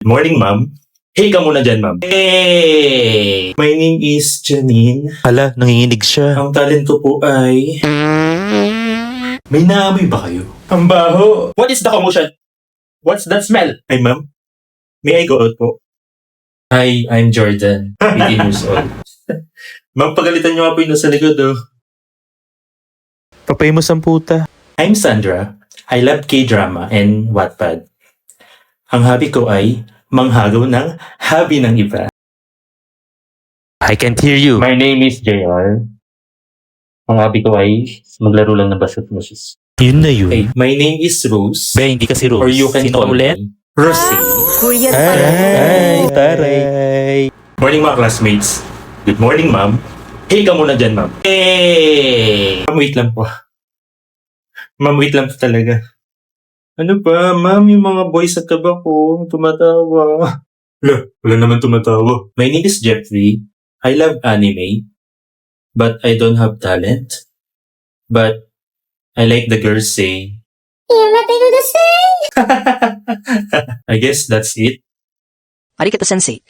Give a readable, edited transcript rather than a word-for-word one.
Good morning, ma'am. Hey ka muna dyan, ma'am. Hey! My name is Janine. Hala, nanginginig siya. Ang talent ko po ay... May naamoy ba kayo? Ang baho! What is the commotion? What's that smell? Ay, ma'am. May I go out po? Hi, I'm Jordan. 18 years old. Ma'am, pagalitan niyo nga po yung nasa likod, oh. Papay mo samputa. I'm Sandra. I love K-drama and Wattpad. Ang hobby ko ay manghagaw ng hobby ng iba. I can't hear you. My name is JR. Ang hobby ko ay maglaro lang ng basketballs. Yun na yun. Hey, my name is Rose. Be, hindi kasi Rose. Or you can Sino call ulit? me Rose. Korean Ay, pala. ay, taray. Morning mga classmates. Good morning, ma'am. Hey ka muna dyan, ma'am. Hey! Ma'am, wait lang po. Ma'am, wait lang po talaga. Ano ba, ma'am? Yung mga boys sa taba ko, tumatawa. Wala naman tumatawa. My name is Jeffrey. I love anime. But I don't have talent. But I like the girls say, I guess that's it. Arigato sensei.